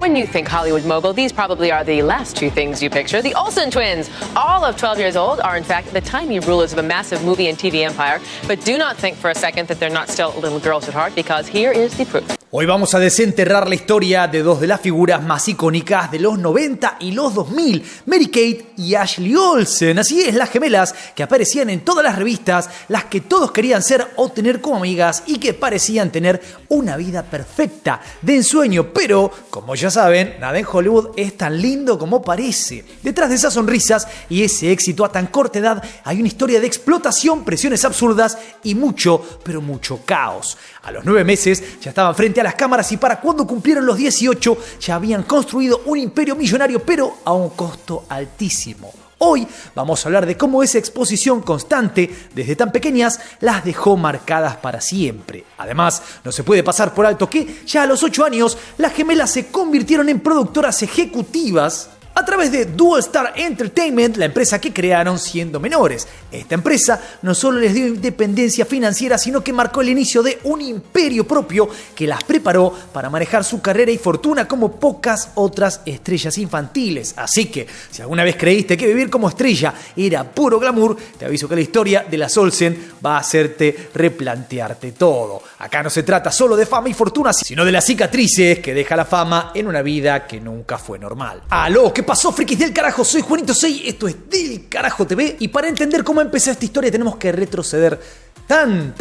When you think Hollywood mogul, these probably are the last two things you picture. The Olsen twins, all of 12 years old, are in fact the tiny rulers of a massive movie and TV empire. But do not think for a second that they're not still little girls at heart, because here is the proof. Hoy vamos a desenterrar la historia de dos de las figuras más icónicas de los 90 y los 2000, Mary-Kate y Ashley Olsen. Así es, las gemelas que aparecían en todas las revistas, las que todos querían ser o tener como amigas y que parecían tener una vida perfecta, de ensueño. Pero, como ya saben, nada en Hollywood es tan lindo como parece. Detrás de esas sonrisas y ese éxito a tan corta edad hay una historia de explotación, presiones absurdas y mucho, pero mucho caos. A los 9 meses ya estaban frente a las cámaras y para cuando cumplieron los 18 ya habían construido un imperio millonario, pero a un costo altísimo. Hoy vamos a hablar de cómo esa exposición constante desde tan pequeñas las dejó marcadas para siempre. Además, no se puede pasar por alto que ya a los 8 años las gemelas se convirtieron en productoras ejecutivas a través de Dual Star Entertainment, la empresa que crearon siendo menores. Esta empresa no solo les dio independencia financiera, sino que marcó el inicio de un imperio propio que las preparó para manejar su carrera y fortuna como pocas otras estrellas infantiles. Así que, si alguna vez creíste que vivir como estrella era puro glamour, te aviso que la historia de las Olsen va a hacerte replantearte todo. Acá no se trata solo de fama y fortuna, sino de las cicatrices que deja la fama en una vida que nunca fue normal. ¡Aló! ¿Qué pasó, frikis del carajo? Soy Juanito 6, esto es Del Carajo TV y para entender cómo empezó esta historia tenemos que retroceder tan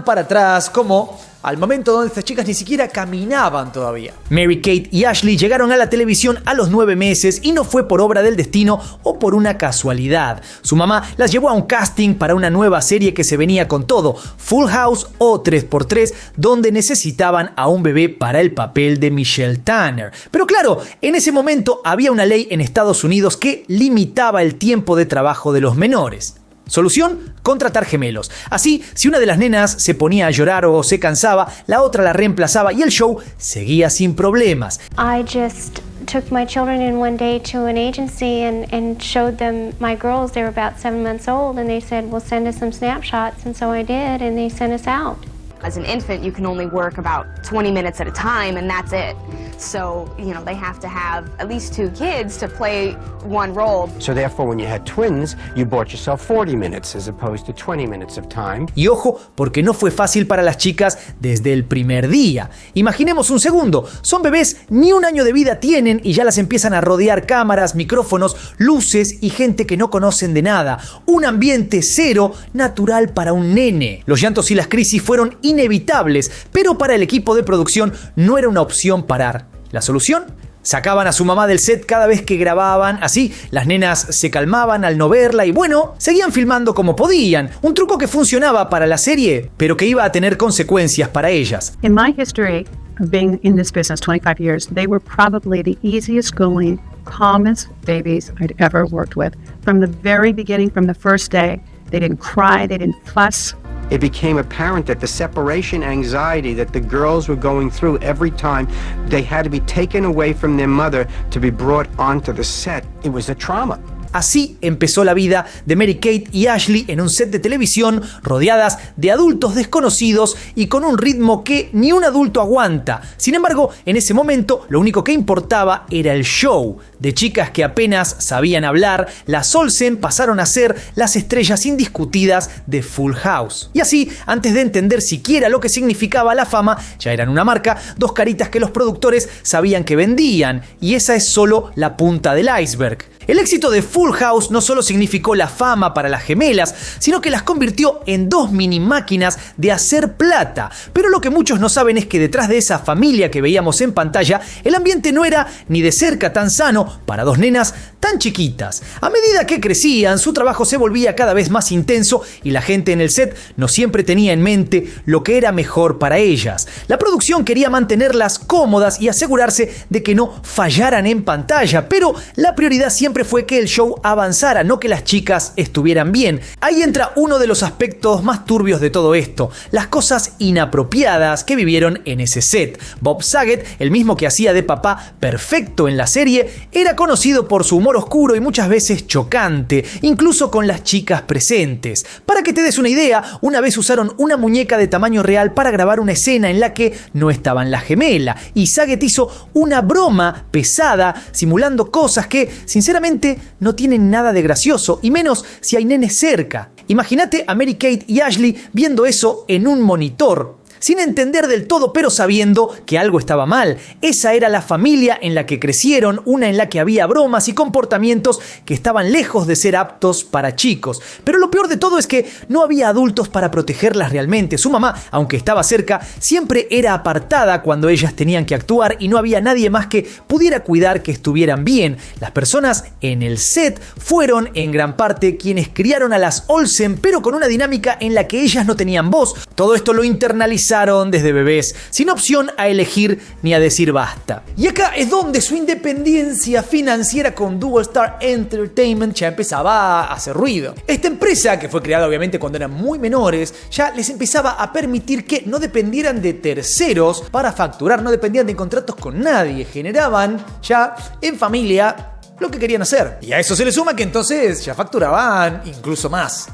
para atrás como al momento donde estas chicas ni siquiera caminaban todavía. Mary-Kate y Ashley llegaron a la televisión a los 9 meses y no fue por obra del destino o por una casualidad. Su mamá las llevó a un casting para una nueva serie que se venía con todo, Full House o 3x3, donde necesitaban a un bebé para el papel de Michelle Tanner. Pero claro, en ese momento había una ley en Estados Unidos que limitaba el tiempo de trabajo de los menores. Solución: contratar gemelos. Así, si una de las nenas se ponía a llorar o se cansaba, la otra la reemplazaba y el show seguía sin problemas. I just took my children in one day to an agency and showed them my girls. They were about 7 months old and they said, well, send us some snapshots. And so I did, and they sent us out. As an infant, you can only work about 20 minutes at a time, and that's it. So, they have to have at least 2 kids to play one role. So therefore, when you had twins, you bought yourself 40 minutes as opposed to 20 minutes of time. Y ojo, porque no fue fácil para las chicas desde el primer día. Imaginemos un segundo, son bebés, ni un año de vida tienen y ya las empiezan a rodear cámaras, micrófonos, luces y gente que no conocen de nada. Un ambiente cero, natural para un nene. Los llantos y las crisis fueron inevitables, pero para el equipo de producción no era una opción parar. ¿La solución? Sacaban a su mamá del set cada vez que grababan, así las nenas se calmaban al no verla y bueno, seguían filmando como podían. Un truco que funcionaba para la serie, pero que iba a tener consecuencias para ellas. In my history of being in this business 25 years, they were probably the easiest going, calmest babies I'd ever worked with. From the very beginning, from the first day, they didn't cry, they didn't fuss. It became apparent that the separation anxiety that the girls were going through every time they had to be taken away from their mother to be brought onto the set, it was a trauma. Así empezó la vida de Mary-Kate y Ashley en un set de televisión, rodeadas de adultos desconocidos y con un ritmo que ni un adulto aguanta. Sin embargo, en ese momento lo único que importaba era el show. De chicas que apenas sabían hablar, las Olsen pasaron a ser las estrellas indiscutidas de Full House. Y así, antes de entender siquiera lo que significaba la fama, ya eran una marca, 2 caritas que los productores sabían que vendían. Y esa es solo la punta del iceberg. El éxito de Full House no solo significó la fama para las gemelas, sino que las convirtió en 2 mini máquinas de hacer plata. Pero lo que muchos no saben es que detrás de esa familia que veíamos en pantalla, el ambiente no era ni de cerca tan sano para 2 nenas tan chiquitas. A medida que crecían, su trabajo se volvía cada vez más intenso y la gente en el set no siempre tenía en mente lo que era mejor para ellas. La producción quería mantenerlas cómodas y asegurarse de que no fallaran en pantalla, pero la prioridad siempre fue que el show avanzara, no que las chicas estuvieran bien. Ahí entra uno de los aspectos más turbios de todo esto, las cosas inapropiadas que vivieron en ese set. Bob Saget, el mismo que hacía de papá perfecto en la serie, era conocido por su humor humor oscuro y muchas veces chocante, incluso con las chicas presentes. Para que te des una idea, una vez usaron una muñeca de tamaño real para grabar una escena en la que no estaban la gemela, y Saget hizo una broma pesada simulando cosas que, sinceramente, no tienen nada de gracioso, y menos si hay nenes cerca. Imagínate a Mary-Kate y Ashley viendo eso en un monitor, sin entender del todo, pero sabiendo que algo estaba mal. Esa era la familia en la que crecieron, una en la que había bromas y comportamientos que estaban lejos de ser aptos para chicos. Pero lo peor de todo es que no había adultos para protegerlas realmente. Su mamá, aunque estaba cerca, siempre era apartada cuando ellas tenían que actuar y no había nadie más que pudiera cuidar que estuvieran bien. Las personas en el set fueron, en gran parte, quienes criaron a las Olsen, pero con una dinámica en la que ellas no tenían voz. Todo esto lo internalizaron desde bebés, sin opción a elegir ni a decir basta. Y acá es donde su independencia financiera con Dual Star Entertainment ya empezaba a hacer ruido. Esta empresa, que fue creada obviamente cuando eran muy menores, ya les empezaba a permitir que no dependieran de terceros para facturar, no dependían de contratos con nadie, generaban ya en familia lo que querían hacer. Y a eso se le suma que entonces ya facturaban incluso más.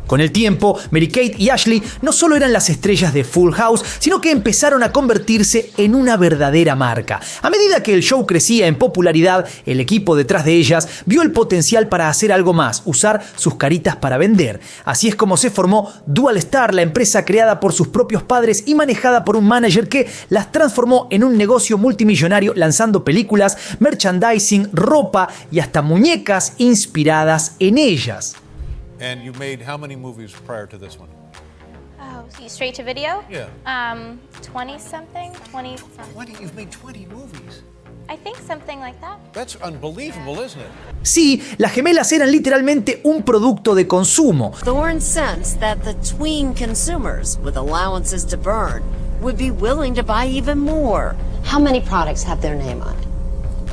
Con el tiempo, Mary-Kate y Ashley no solo eran las estrellas de Full House, sino que empezaron a convertirse en una verdadera marca. A medida que el show crecía en popularidad, el equipo detrás de ellas vio el potencial para hacer algo más, usar sus caritas para vender. Así es como se formó Dual Star, la empresa creada por sus propios padres y manejada por un manager que las transformó en un negocio multimillonario, lanzando películas, merchandising, ropa y hasta muñecas inspiradas en ellas. And you made how many movies prior to this one? Oh, straight to video? Yeah. 20 something? 20 something. 20? You've made 20 movies. I think something like that. That's unbelievable, isn't it? Sí, las gemelas eran literalmente un producto de consumo. Thorne sensed that the tween consumers with allowances to burn would be willing to buy even more. How many products have their name on it?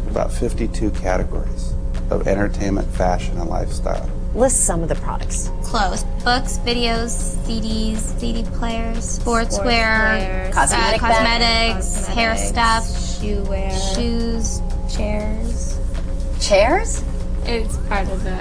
About 52 categories of entertainment, fashion, and lifestyle. List some of the products. Clothes, books, videos, CDs, CD players, sportswear, cosmetics, hair stuff, shoes, chairs. Chairs? It's part of the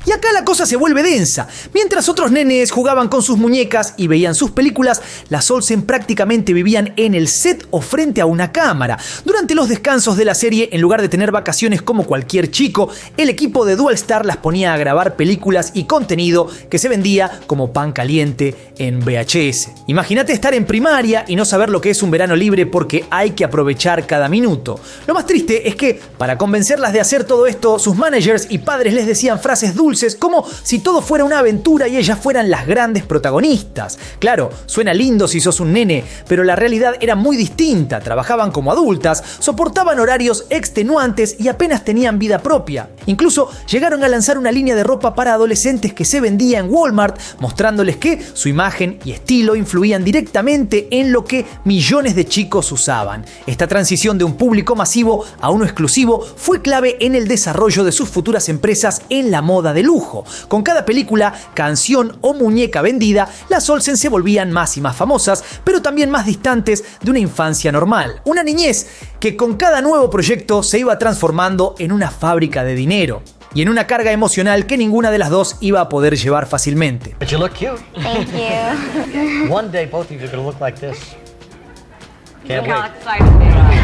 Y acá la cosa se vuelve densa. Mientras otros nenes jugaban con sus muñecas y veían sus películas, las Olsen prácticamente vivían en el set o frente a una cámara. Durante los descansos de la serie, en lugar de tener vacaciones como cualquier chico, el equipo de Dual Star las ponía a grabar películas y contenido que se vendía como pan caliente en VHS. Imagínate estar en primaria y no saber lo que es un verano libre porque hay que aprovechar cada minuto. Lo más triste es que, para convencerlas de hacer todo esto, sus managers y padres les decían frases dulces como si todo fuera una aventura y ellas fueran las grandes protagonistas. Claro, suena lindo si sos un nene, pero la realidad era muy distinta. Trabajaban como adultas, soportaban horarios extenuantes y apenas tenían vida propia. Incluso llegaron a lanzar una línea de ropa para adolescentes que se vendía en Walmart, mostrándoles que su imagen y estilo influían directamente en lo que millones de chicos usaban. Esta transición de un público masivo a uno exclusivo fue clave en el desarrollo de sus futuras empresas en la moda de lujo. Con cada película, canción o muñeca vendida, las Olsen se volvían más y más famosas, pero también más distantes de una infancia normal. Una niñez que con cada nuevo proyecto se iba transformando en una fábrica de dinero y en una carga emocional que ninguna de las dos iba a poder llevar fácilmente. But you look cute. Thank you. One day both of you are going to look like this. Can't wait.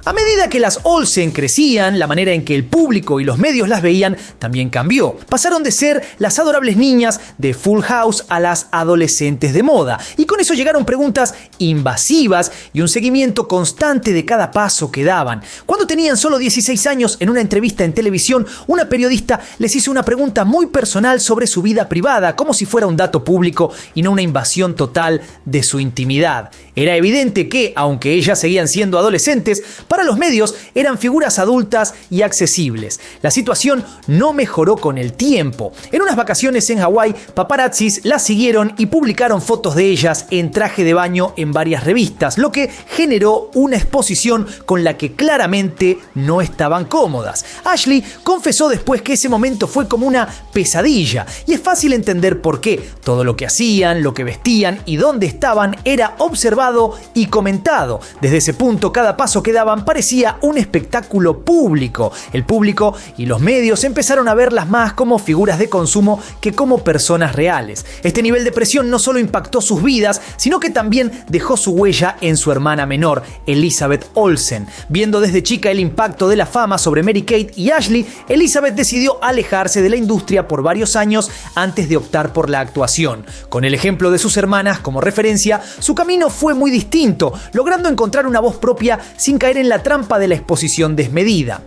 A medida que las Olsen crecían, la manera en que el público y los medios las veían también cambió. Pasaron de ser las adorables niñas de Full House a las adolescentes de moda. Y con eso llegaron preguntas invasivas y un seguimiento constante de cada paso que daban. Cuando tenían solo 16 años, en una entrevista en televisión, una periodista les hizo una pregunta muy personal sobre su vida privada, como si fuera un dato público y no una invasión total de su intimidad. Era evidente que, aunque ellas seguían siendo adolescentes, adolescentes, para los medios eran figuras adultas y accesibles. La situación no mejoró con el tiempo. En unas vacaciones en Hawái, paparazzis las siguieron y publicaron fotos de ellas en traje de baño en varias revistas, lo que generó una exposición con la que claramente no estaban cómodas. Ashley confesó después que ese momento fue como una pesadilla, y es fácil entender por qué. Todo lo que hacían, lo que vestían y dónde estaban era observado y comentado. Desde ese punto, cada paso que daban parecía un espectáculo público. El público y los medios empezaron a verlas más como figuras de consumo que como personas reales. Este nivel de presión no solo impactó sus vidas, sino que también dejó su huella en su hermana menor, Elizabeth Olsen. Viendo desde chica el impacto de la fama sobre Mary-Kate y Ashley, Elizabeth decidió alejarse de la industria por varios años antes de optar por la actuación. Con el ejemplo de sus hermanas como referencia, su camino fue muy distinto, logrando encontrar una voz propia sin caer en la trampa de la exposición desmedida.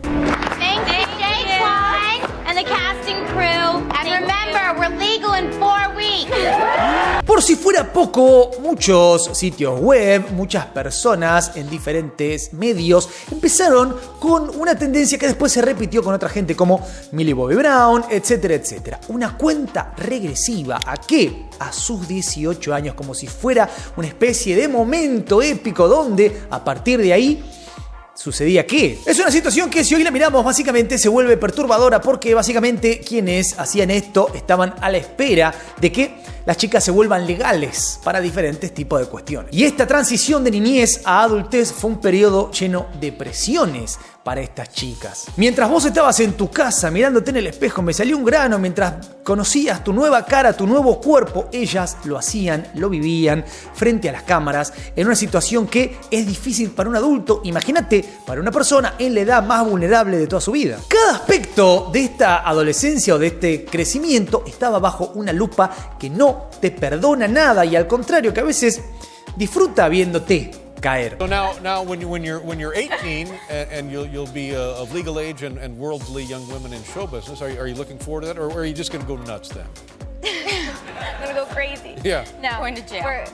Por si fuera poco, muchos sitios web, muchas personas en diferentes medios empezaron con una tendencia que después se repitió con otra gente como Millie Bobby Brown, etcétera, etcétera. Una cuenta regresiva ¿a qué? A sus 18 años, como si fuera una especie de momento épico donde a partir de ahí ¿sucedía qué? Es una situación que si hoy la miramos básicamente se vuelve perturbadora, porque básicamente quienes hacían esto estaban a la espera de que las chicas se vuelvan legales para diferentes tipos de cuestiones. Y esta transición de niñez a adultez fue un periodo lleno de presiones para estas chicas. Mientras vos estabas en tu casa mirándote en el espejo, me salió un grano, mientras conocías tu nueva cara, tu nuevo cuerpo, ellas lo hacían, lo vivían frente a las cámaras en una situación que es difícil para un adulto. Imagínate para una persona en la edad más vulnerable de toda su vida. Cada aspecto de esta adolescencia o de este crecimiento estaba bajo una lupa que no te perdona nada, y al contrario, que a veces disfruta viéndote caer. So now when you're 18 and you'll be of legal age and worldly young women in show business, are you looking forward to that, or are you just going to go nuts then? I'm gonna go crazy. Yeah. No. Going to jail.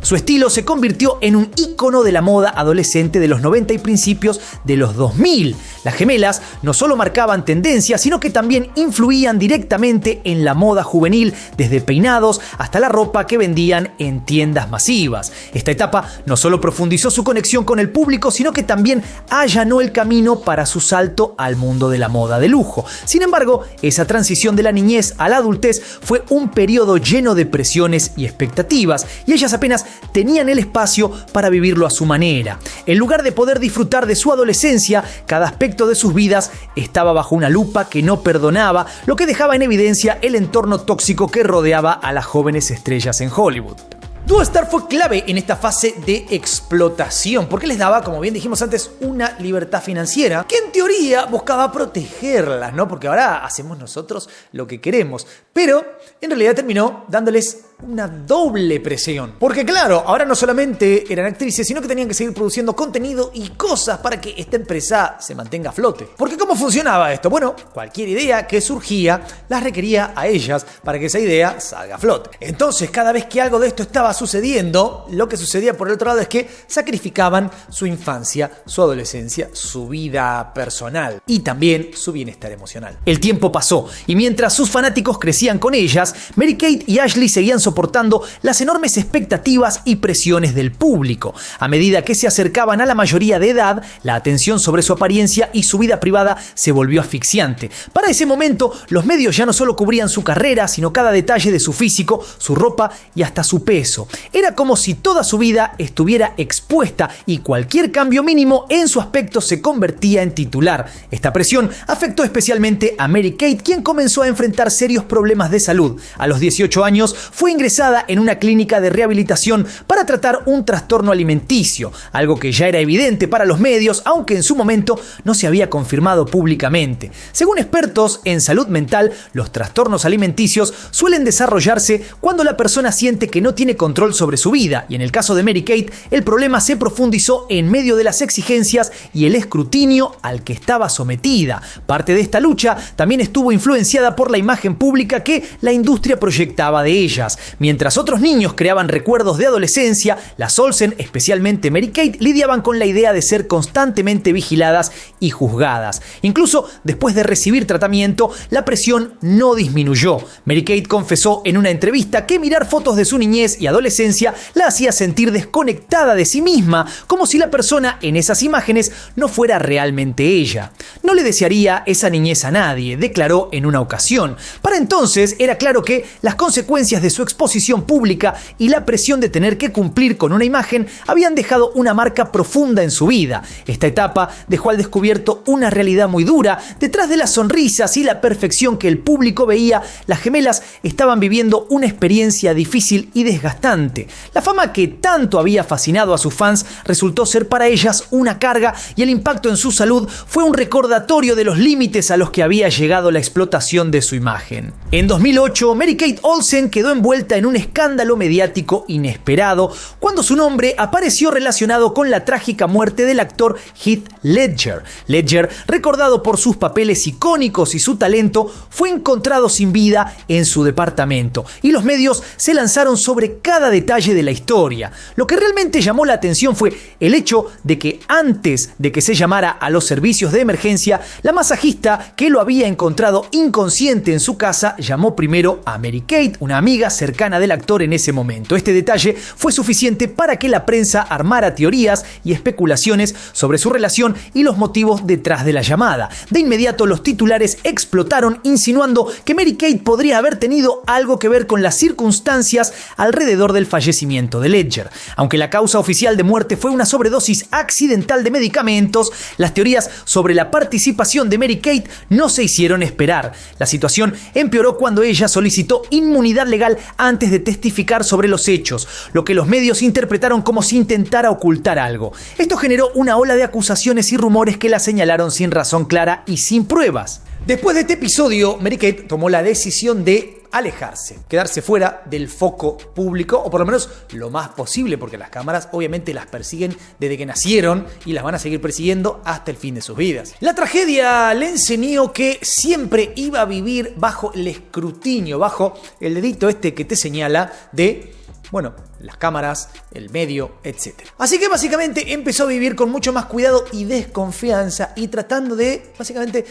Su estilo se convirtió en un ícono de la moda adolescente de los 90 y principios de los 2000. Las gemelas no solo marcaban tendencia, sino que también influían directamente en la moda juvenil, desde peinados hasta la ropa que vendían en tiendas masivas. Esta etapa no solo profundizó su conexión con el público, sino que también allanó el camino para su salto al mundo de la moda de lujo. Sin embargo, esa transición de la niñez a la adultez fue un periodo lleno de presiones y expectativas, y ellas apenas tenían el espacio para vivirlo a su manera. En lugar de poder disfrutar de su adolescencia, cada aspecto de sus vidas estaba bajo una lupa que no perdonaba, lo que dejaba en evidencia el entorno tóxico que rodeaba a las jóvenes estrellas en Hollywood. Duo Star fue clave en esta fase de explotación, porque les daba, como bien dijimos antes, una libertad financiera que en teoría buscaba protegerlas, ¿no? Porque ahora hacemos nosotros lo que queremos, pero en realidad terminó dándoles una doble presión. Porque claro, ahora no solamente eran actrices, sino que tenían que seguir produciendo contenido y cosas para que esta empresa se mantenga a flote. Porque ¿cómo funcionaba esto? Bueno, cualquier idea que surgía las requería a ellas para que esa idea salga a flote. Entonces, cada vez que algo de esto estaba sucediendo, lo que sucedía por el otro lado es que sacrificaban su infancia, su adolescencia, su vida personal y también su bienestar emocional. El tiempo pasó y mientras sus fanáticos crecían con ellas, Mary-Kate y Ashley seguían soportando las enormes expectativas y presiones del público. A medida que se acercaban a la mayoría de edad, la atención sobre su apariencia y su vida privada se volvió asfixiante. Para ese momento, los medios ya no solo cubrían su carrera, sino cada detalle de su físico, su ropa y hasta su peso. Era como si toda su vida estuviera expuesta y cualquier cambio mínimo en su aspecto se convertía en titular. Esta presión afectó especialmente a Mary-Kate, quien comenzó a enfrentar serios problemas de salud. A los 18 años fue ingresada en una clínica de rehabilitación para tratar un trastorno alimenticio, algo que ya era evidente para los medios, aunque en su momento no se había confirmado públicamente. Según expertos en salud mental, los trastornos alimenticios suelen desarrollarse cuando la persona siente que no tiene control sobre su vida, y en el caso de Mary-Kate, el problema se profundizó en medio de las exigencias y el escrutinio al que estaba sometida. Parte de esta lucha también estuvo influenciada por la imagen pública que la industria proyectaba de ellas. Mientras otros niños creaban recuerdos de adolescencia, las Olsen, especialmente Mary-Kate, lidiaban con la idea de ser constantemente vigiladas y juzgadas. Incluso después de recibir tratamiento, la presión no disminuyó. Mary-Kate confesó en una entrevista que mirar fotos de su niñez y adolescencia la hacía sentir desconectada de sí misma, como si la persona en esas imágenes no fuera realmente ella. No le desearía esa niñez a nadie, declaró en una ocasión. Para entonces era claro que las consecuencias de su exposición pública y la presión de tener que cumplir con una imagen habían dejado una marca profunda en su vida. Esta etapa dejó al descubierto una realidad muy dura. Detrás de las sonrisas y la perfección que el público veía, las gemelas estaban viviendo una experiencia difícil y desgastante. La fama que tanto había fascinado a sus fans resultó ser para ellas una carga, y el impacto en su salud fue un recordatorio de los límites a los que había llegado la explotación de su imagen. En 2008, Mary-Kate Olsen quedó envuelta en un escándalo mediático inesperado cuando su nombre apareció relacionado con la trágica muerte del actor Heath Ledger. Ledger, recordado por sus papeles icónicos y su talento, fue encontrado sin vida en su departamento, y los medios se lanzaron sobre cada detalle de la historia. Lo que realmente llamó la atención fue el hecho de que antes de que se llamara a los servicios de emergencia, la masajista que lo había encontrado inconsciente en su casa llamó primero a Mary-Kate, una amiga cercana del actor en ese momento. Este detalle fue suficiente para que la prensa armara teorías y especulaciones sobre su relación y los motivos detrás de la llamada. De inmediato los titulares explotaron, insinuando que Mary-Kate podría haber tenido algo que ver con las circunstancias alrededor del fallecimiento de Ledger. Aunque la causa oficial de muerte fue una sobredosis accidental de medicamentos, las teorías sobre la participación de Mary-Kate no se hicieron esperar. La situación empeoró cuando ella solicitó inmunidad legal antes de testificar sobre los hechos, lo que los medios interpretaron como si intentara ocultar algo. Esto generó una ola de acusaciones y rumores que la señalaron sin razón clara y sin pruebas. Después de este episodio, Mary-Kate tomó la decisión de alejarse, quedarse fuera del foco público, o por lo menos lo más posible, porque las cámaras obviamente las persiguen desde que nacieron y las van a seguir persiguiendo hasta el fin de sus vidas. La tragedia le enseñó que siempre iba a vivir bajo el escrutinio, bajo el dedito este que te señala de, bueno, las cámaras, el medio, etc. Así que básicamente empezó a vivir con mucho más cuidado y desconfianza, y tratando de básicamente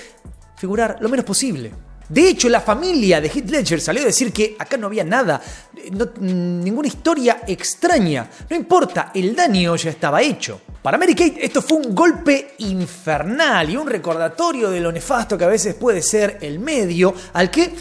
figurar lo menos posible. De hecho, la familia de Heath Ledger salió a decir que acá no había nada, ninguna historia extraña. No importa, el daño ya estaba hecho. Para Mary-Kate esto fue un golpe infernal y un recordatorio de lo nefasto que a veces puede ser el medio, al que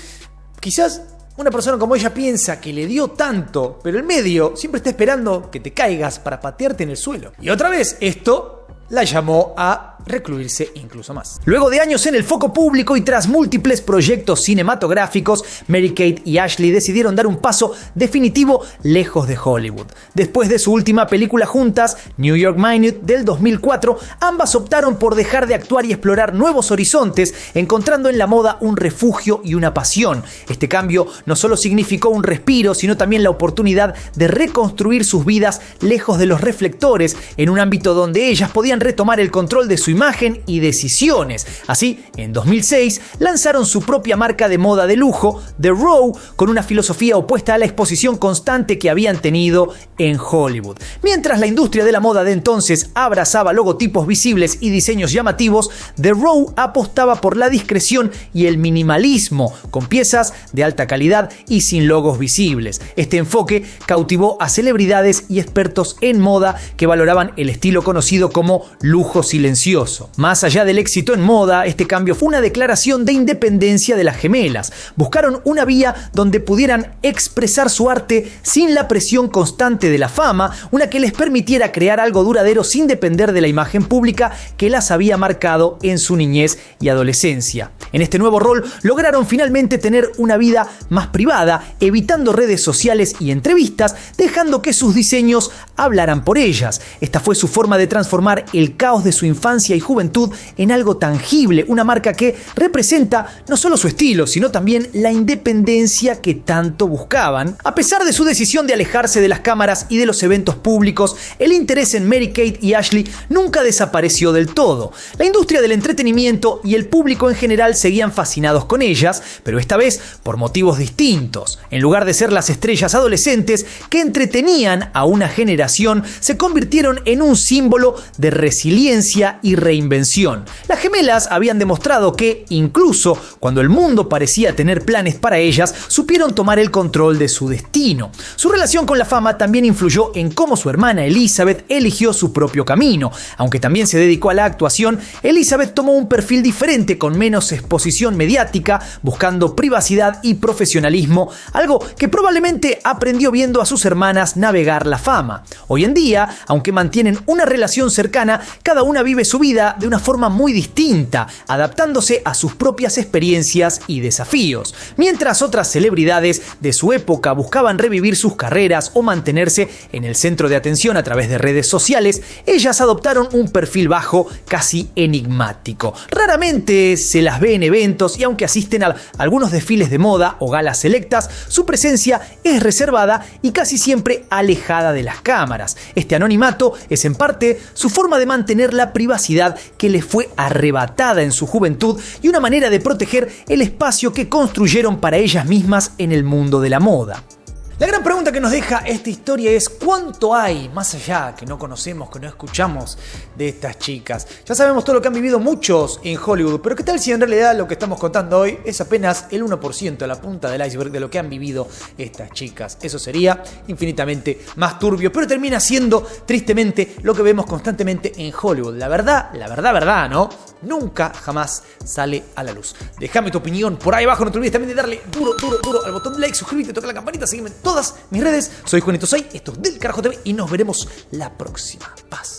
quizás una persona como ella piensa que le dio tanto, pero el medio siempre está esperando que te caigas para patearte en el suelo. Y otra vez esto la llamó a recluirse incluso más. Luego de años en el foco público y tras múltiples proyectos cinematográficos, Mary-Kate y Ashley decidieron dar un paso definitivo lejos de Hollywood. Después de su última película juntas, New York Minute del 2004, ambas optaron por dejar de actuar y explorar nuevos horizontes, encontrando en la moda un refugio y una pasión. Este cambio no solo significó un respiro, sino también la oportunidad de reconstruir sus vidas lejos de los reflectores, en un ámbito donde ellas podían retomar el control de su imagen y decisiones. Así, en 2006 lanzaron su propia marca de moda de lujo, The Row, con una filosofía opuesta a la exposición constante que habían tenido en Hollywood. Mientras la industria de la moda de entonces abrazaba logotipos visibles y diseños llamativos, The Row apostaba por la discreción y el minimalismo, con piezas de alta calidad y sin logos visibles. Este enfoque cautivó a celebridades y expertos en moda que valoraban el estilo conocido como lujo silencioso. Más allá del éxito en moda, este cambio fue una declaración de independencia de las gemelas. Buscaron una vía donde pudieran expresar su arte sin la presión constante de la fama, una que les permitiera crear algo duradero sin depender de la imagen pública que las había marcado en su niñez y adolescencia. En este nuevo rol lograron finalmente tener una vida más privada, evitando redes sociales y entrevistas, dejando que sus diseños hablaran por ellas. Esta fue su forma de transformar el caos de su infancia y juventud en algo tangible, una marca que representa no solo su estilo, sino también la independencia que tanto buscaban. A pesar de su decisión de alejarse de las cámaras y de los eventos públicos, el interés en Mary-Kate y Ashley nunca desapareció del todo. La industria del entretenimiento y el público en general seguían fascinados con ellas, pero esta vez por motivos distintos. En lugar de ser las estrellas adolescentes que entretenían a una generación, se convirtieron en un símbolo de resiliencia y reinvención. Las gemelas habían demostrado que, incluso cuando el mundo parecía tener planes para ellas, supieron tomar el control de su destino. Su relación con la fama también influyó en cómo su hermana Elizabeth eligió su propio camino. Aunque también se dedicó a la actuación, Elizabeth tomó un perfil diferente con menos exposición mediática, buscando privacidad y profesionalismo, algo que probablemente aprendió viendo a sus hermanas navegar la fama. Hoy en día, aunque mantienen una relación cercana, cada una vive su vida de una forma muy distinta, adaptándose a sus propias experiencias y desafíos. Mientras otras celebridades de su época buscaban revivir sus carreras o mantenerse en el centro de atención a través de redes sociales, ellas adoptaron un perfil bajo, casi enigmático. Raramente se las ve en eventos y aunque asisten a algunos desfiles de moda o galas selectas, su presencia es reservada y casi siempre alejada de las cámaras. Este anonimato es en parte su forma de mantener la privacidad que les fue arrebatada en su juventud y una manera de proteger el espacio que construyeron para ellas mismas en el mundo de la moda. La gran pregunta que nos deja esta historia es ¿cuánto hay más allá que no conocemos, que no escuchamos de estas chicas? Ya sabemos todo lo que han vivido muchos en Hollywood, pero ¿qué tal si en realidad lo que estamos contando hoy es apenas el 1%, la punta del iceberg de lo que han vivido estas chicas? Eso sería infinitamente más turbio, pero termina siendo tristemente lo que vemos constantemente en Hollywood. La verdad, ¿no? Nunca jamás sale a la luz. Déjame tu opinión por ahí abajo, no te olvides también de darle duro al botón de like, suscríbete, toca la campanita, sígueme en todas mis redes. Soy Juanito Say, esto es Del Carajo TV y nos veremos la próxima. Paz.